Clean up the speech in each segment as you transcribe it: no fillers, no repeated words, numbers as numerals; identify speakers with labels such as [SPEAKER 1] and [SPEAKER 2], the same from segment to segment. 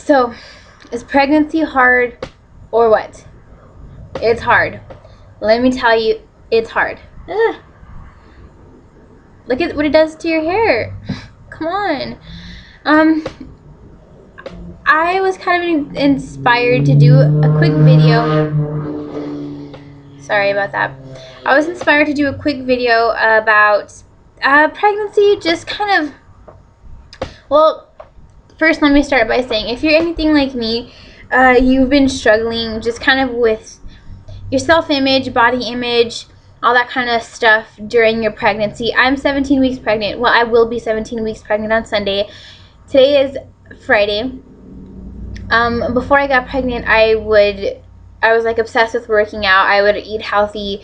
[SPEAKER 1] So, is pregnancy hard or what? It's hard. Let me tell you, it's hard. Ugh. Look at what it does to your hair. Come on. I was kind of inspired to do a quick video. Sorry about that. I was inspired to do a quick video about pregnancy, just kind of, well, first let me start by saying, if you're anything like me, you've been struggling just kind of with your self-image, body image, all that kind of stuff during your pregnancy. I'm 17 weeks pregnant. Well, I will be 17 weeks pregnant on Sunday. Today is Friday. Before I got pregnant, I was like obsessed with working out. I would eat healthy.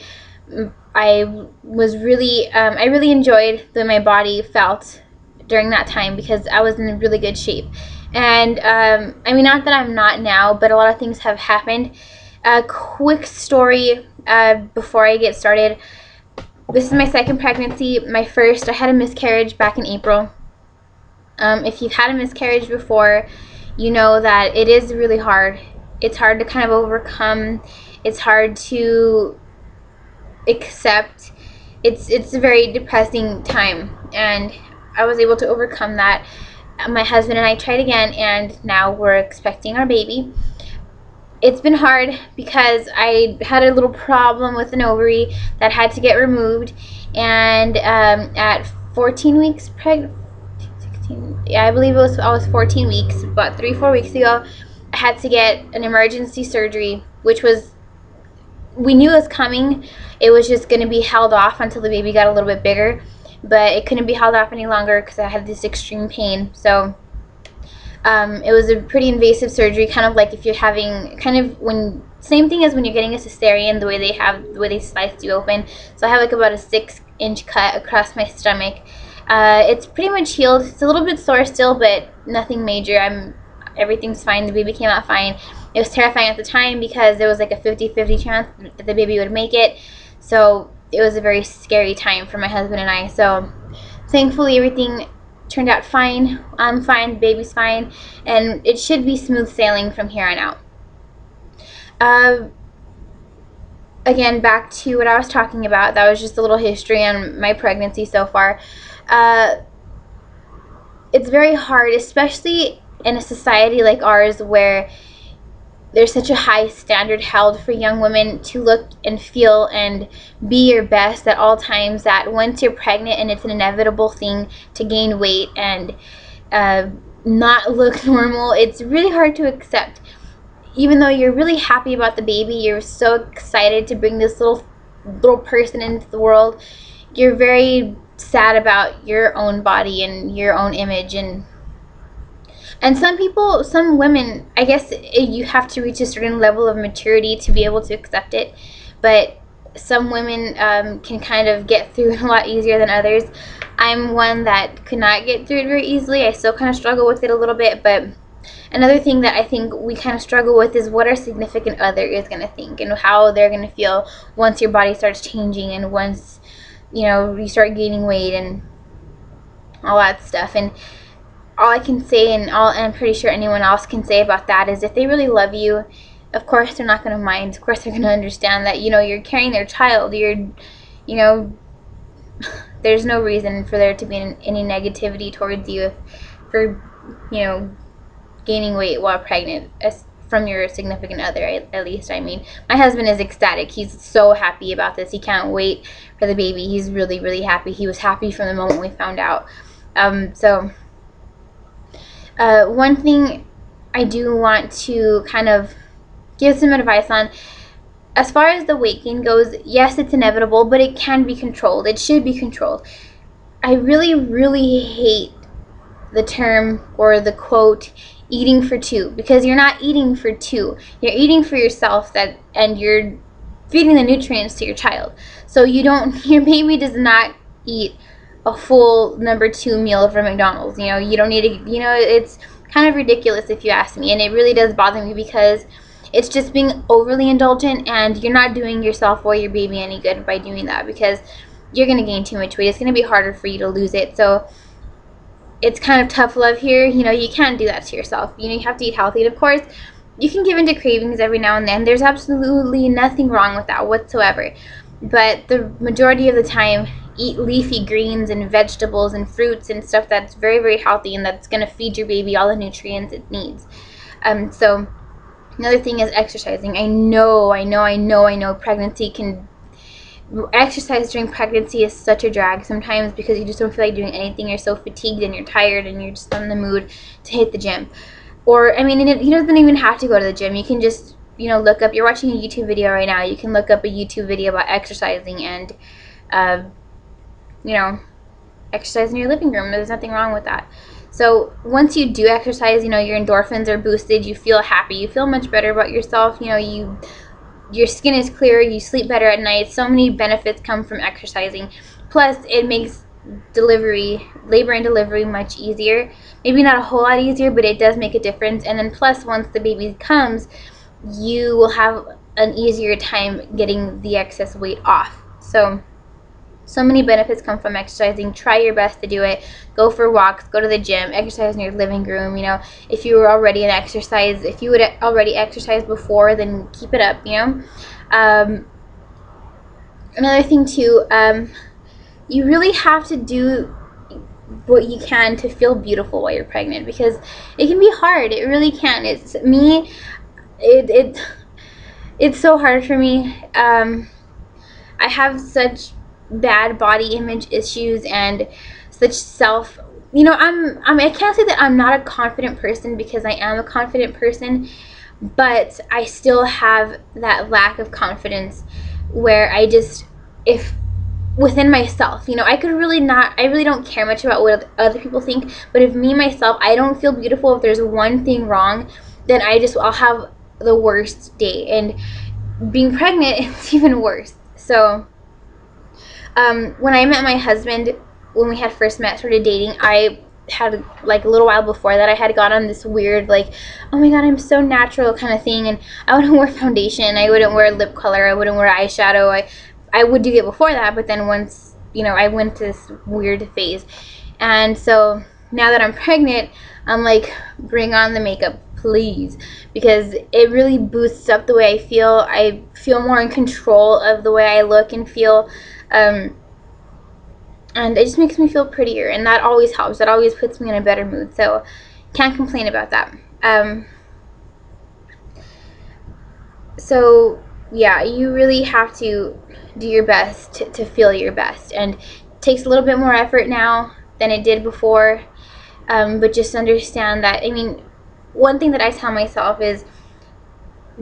[SPEAKER 1] I really enjoyed the way my body felt during that time because I was in really good shape. And I mean, not that I'm not now, but a lot of things have happened. A quick story before I get started. This is my second pregnancy. My first, I had a miscarriage back in April. If you've had a miscarriage before, you know that it is really hard. It's hard to kind of overcome. It's hard to accept. It's a very depressing time, and I was able to overcome that. My husband and I tried again, and now we're expecting our baby. It's been hard because I had a little problem with an ovary that had to get removed, and at 14 weeks pregnant, 16, yeah, I believe I was 14 weeks, about 3-4 weeks ago, I had to get an emergency surgery, which was, we knew it was coming. It was just going to be held off until the baby got a little bit bigger, but it couldn't be held off any longer because I had this extreme pain. So it was a pretty invasive surgery, kind of like if you're having same thing as when you're getting a cesarean, the way they slice you open. So I have like about a 6-inch cut across my stomach. It's pretty much healed. It's a little bit sore still, but nothing major. Everything's fine. The baby came out fine. It was terrifying at the time because there was like a 50-50 chance that the baby would make it. So it was a very scary time for my husband and I. So thankfully everything turned out fine. I'm fine, the baby's fine, and it should be smooth sailing from here on out. Again, back to what I was talking about. That was just a little history on my pregnancy so far. It's very hard, especially in a society like ours where there's such a high standard held for young women to look and feel and be your best at all times, that once you're pregnant and it's an inevitable thing to gain weight and not look normal, it's really hard to accept. Even though you're really happy about the baby, you're so excited to bring this little person into the world, you're very sad about your own body and your own image. And some women, I guess you have to reach a certain level of maturity to be able to accept it. But some women can kind of get through it a lot easier than others. I'm one that could not get through it very easily. I still kind of struggle with it a little bit. But another thing that I think we kind of struggle with is what our significant other is going to think and how they're going to feel once your body starts changing and once, you start gaining weight and all that stuff. And all I can say, and I'm pretty sure anyone else can say about that, is if they really love you, of course they're not going to mind. Of course they're going to understand that, you're carrying their child. There's no reason for there to be any negativity towards you for gaining weight while pregnant, from your significant other, at least. I mean, my husband is ecstatic. He's so happy about this. He can't wait for the baby. He's really, really happy. He was happy from the moment we found out. One thing I do want to kind of give some advice on, as far as the weight gain goes, yes, it's inevitable, but it can be controlled. It should be controlled. I really, really hate the term or the quote, eating for two, because you're not eating for two. You're eating for yourself, and you're feeding the nutrients to your child. So your baby does not eat a full number 2 meal from McDonald's. You don't need to, it's kind of ridiculous if you ask me, and it really does bother me because it's just being overly indulgent, and you're not doing yourself or your baby any good by doing that, because you're going to gain too much weight. It's going to be harder for you to lose it. So it's kind of tough love here. You know, you can't do that to yourself. You know, you have to eat healthy. And of course, you can give into cravings every now and then. There's absolutely nothing wrong with that whatsoever. But the majority of the time, eat leafy greens and vegetables and fruits and stuff that's very, very healthy and that's going to feed your baby all the nutrients it needs. So another thing is exercising. I know pregnancy can... Exercise during pregnancy is such a drag sometimes because you just don't feel like doing anything. You're so fatigued and you're tired and you're just in the mood to hit the gym. Or, I mean, he doesn't even have to go to the gym. You can just, you know, look up... You're watching a YouTube video right now. You can look up a YouTube video about exercising and, you know, exercise in your living room. There's nothing wrong with that. So once you do exercise, you know, your endorphins are boosted. You feel happy. You feel much better about yourself. You know, your skin is clearer, you sleep better at night. So many benefits come from exercising. Plus, it makes labor and delivery much easier. Maybe not a whole lot easier, but it does make a difference. And then plus, once the baby comes, you will have an easier time getting the excess weight off. So many benefits come from exercising. Try your best to do it. Go for walks, go to the gym, exercise in your living room. You know, if you were already if you would already exercise before, then keep it up, you know. Another thing too, you really have to do what you can to feel beautiful while you're pregnant, because it can be hard. It really can. It's me. It's so hard for me. I have such bad body image issues and such you know, I can't say that I'm not a confident person, because I am a confident person, but I still have that lack of confidence where if within myself, you know, I really don't care much about what other people think, but if myself, I don't feel beautiful, if there's one thing wrong, then I'll have the worst day. And being pregnant, it's even worse. So when I met my husband, when we had first met, started dating, I had, like, a little while before that, I had got on this weird, like, oh my god, I'm so natural kind of thing, and I wouldn't wear foundation, I wouldn't wear lip color, I wouldn't wear eyeshadow. I would do it before that, but then once, you know, I went to this weird phase. And so now that I'm pregnant, I'm like, bring on the makeup, please, because it really boosts up the way I feel. I feel more in control of the way I look and feel. And it just makes me feel prettier, and that always helps. That always puts me in a better mood, so can't complain about that. So yeah, you really have to do your best to feel your best, and it takes a little bit more effort now than it did before, but just understand that, I mean, one thing that I tell myself is,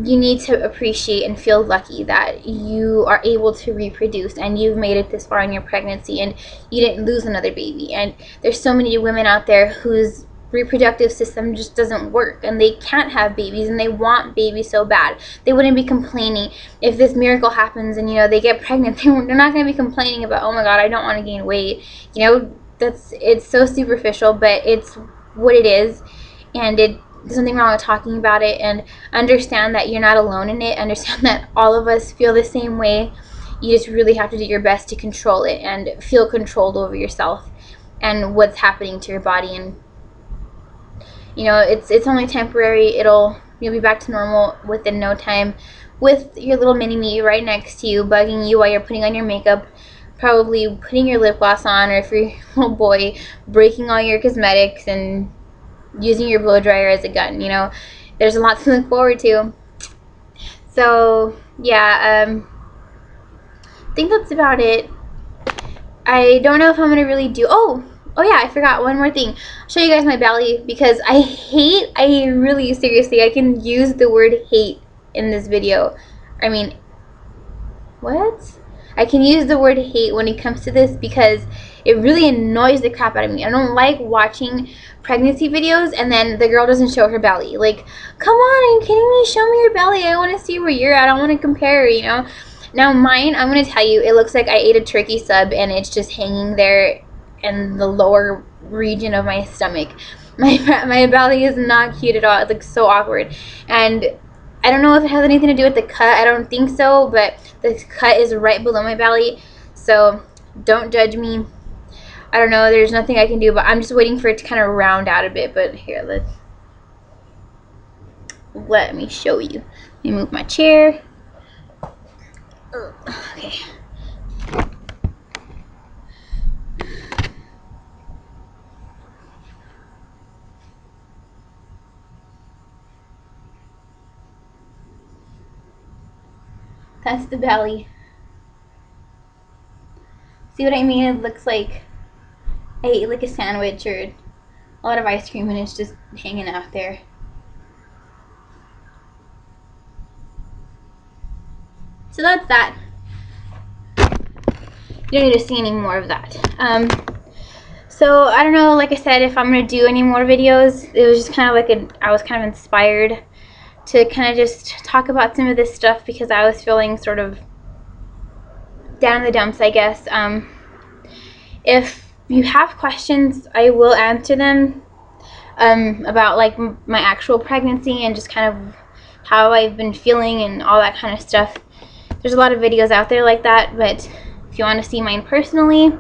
[SPEAKER 1] you need to appreciate and feel lucky that you are able to reproduce and you've made it this far in your pregnancy and you didn't lose another baby. And there's so many women out there whose reproductive system just doesn't work and they can't have babies and they want babies so bad. They wouldn't be complaining if this miracle happens and, you know, they get pregnant. They're not going to be complaining about, oh my god, I don't want to gain weight. You know, it's so superficial, but it's what it is. And there's nothing wrong with talking about it, and understand that you're not alone in it. Understand that all of us feel the same way. You just really have to do your best to control it and feel controlled over yourself and what's happening to your body. And, you know, it's only temporary. You'll be back to normal within no time, with your little mini-me right next to you, bugging you while you're putting on your makeup, probably putting your lip gloss on, or if you're a little boy, breaking all your cosmetics and using your blow dryer as a gun. You know, there's a lot to look forward to. So yeah, I think that's about it. I don't know if I'm gonna really do... Oh yeah, I forgot one more thing. I'll show you guys my belly, because I really, seriously, I can use the word hate in this video. I mean, what? I can use the word hate when it comes to this, because it really annoys the crap out of me. I don't like watching pregnancy videos and then the girl doesn't show her belly. Like, come on, are you kidding me? Show me your belly. I want to see where you're at. I want to compare, you know. Now mine, I'm going to tell you, it looks like I ate a turkey sub and it's just hanging there in the lower region of my stomach. My belly is not cute at all. It looks so awkward. And I don't know if it has anything to do with the cut. I don't think so, but the cut is right below my belly. So don't judge me. I don't know, there's nothing I can do, but I'm just waiting for it to kind of round out a bit. But here, let me show you. Let me move my chair. Okay. That's the belly. See what I mean? It looks like I ate like a sandwich or a lot of ice cream and it's just hanging out there. So that's that. You don't need to see any more of that. So I don't know, like I said, if I'm gonna do any more videos. It was just kind of like I was kind of inspired to kind of just talk about some of this stuff because I was feeling sort of down in the dumps, I guess. If you have questions, I will answer them about like my actual pregnancy and just kind of how I've been feeling and all that kind of stuff. There's a lot of videos out there like that, but if you want to see mine personally,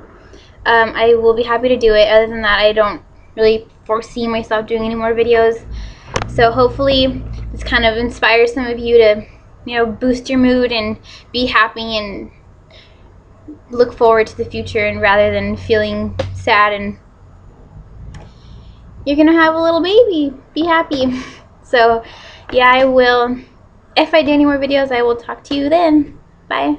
[SPEAKER 1] I will be happy to do it. Other than that, I don't really foresee myself doing any more videos. So hopefully this kind of inspires some of you to, you know, boost your mood and be happy and look forward to the future, and rather than feeling sad and you're gonna have a little baby, be happy. So yeah, I will, if I do any more videos, I will talk to you then. Bye.